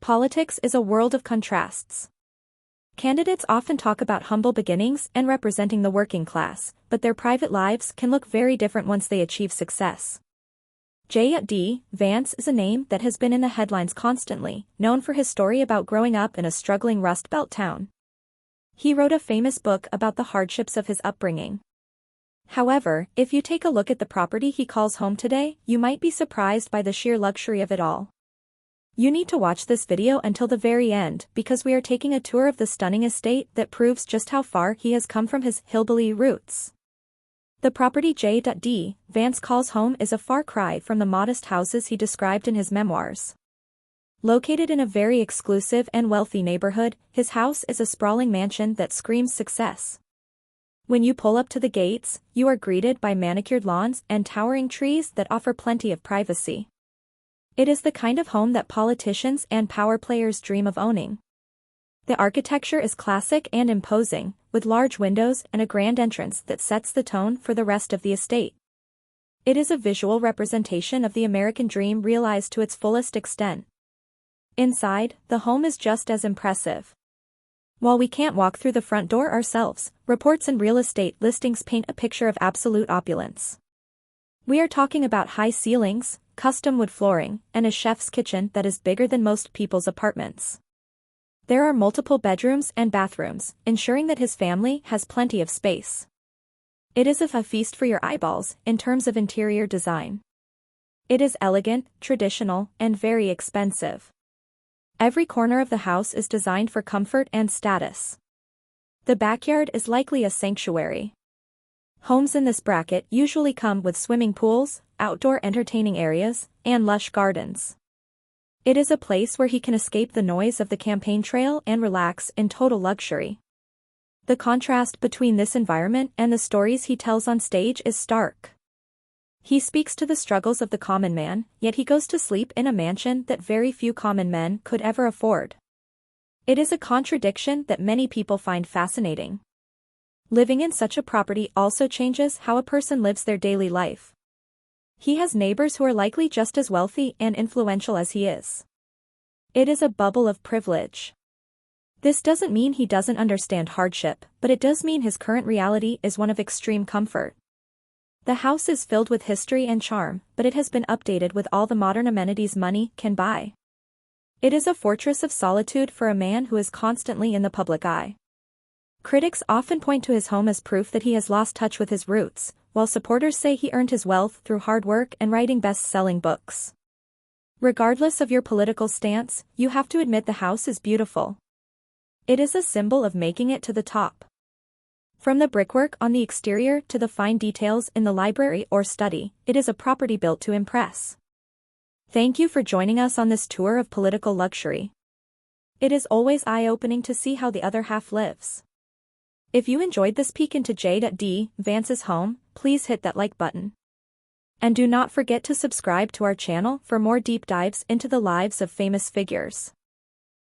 Politics is a world of contrasts. Candidates often talk about humble beginnings and representing the working class, but their private lives can look very different once they achieve success. J.D. Vance is a name that has been in the headlines constantly, known for his story about growing up in a struggling Rust Belt town. He wrote a famous book about the hardships of his upbringing. However, if you take a look at the property he calls home today, you might be surprised by the sheer luxury of it all. You need to watch this video until the very end because we are taking a tour of the stunning estate that proves just how far he has come from his hillbilly roots. The property J.D. Vance calls home is a far cry from the modest houses he described in his memoirs. Located in a very exclusive and wealthy neighborhood, his house is a sprawling mansion that screams success. When you pull up to the gates, you are greeted by manicured lawns and towering trees that offer plenty of privacy. It is the kind of home that politicians and power players dream of owning. The architecture is classic and imposing, with large windows and a grand entrance that sets the tone for the rest of the estate. It is a visual representation of the American dream realized to its fullest extent. Inside, the home is just as impressive. While we can't walk through the front door ourselves, reports and real estate listings paint a picture of absolute opulence. We are talking about high ceilings, custom wood flooring, and a chef's kitchen that is bigger than most people's apartments. There are multiple bedrooms and bathrooms, ensuring that his family has plenty of space. It is a feast for your eyeballs in terms of interior design. It is elegant, traditional, and very expensive. Every corner of the house is designed for comfort and status. The backyard is likely a sanctuary. Homes in this bracket usually come with swimming pools, outdoor entertaining areas, and lush gardens. It is a place where he can escape the noise of the campaign trail and relax in total luxury. The contrast between this environment and the stories he tells on stage is stark. He speaks to the struggles of the common man, yet he goes to sleep in a mansion that very few common men could ever afford. It is a contradiction that many people find fascinating. Living in such a property also changes how a person lives their daily life. He has neighbors who are likely just as wealthy and influential as he is. It is a bubble of privilege. This doesn't mean he doesn't understand hardship, but it does mean his current reality is one of extreme comfort. The house is filled with history and charm, but it has been updated with all the modern amenities money can buy. It is a fortress of solitude for a man who is constantly in the public eye. Critics often point to his home as proof that he has lost touch with his roots, while supporters say he earned his wealth through hard work and writing best-selling books. Regardless of your political stance, you have to admit the house is beautiful. It is a symbol of making it to the top. From the brickwork on the exterior to the fine details in the library or study, it is a property built to impress. Thank you for joining us on this tour of political luxury. It is always eye-opening to see how the other half lives. If you enjoyed this peek into J.D. Vance's home, please hit that like button. And do not forget to subscribe to our channel for more deep dives into the lives of famous figures.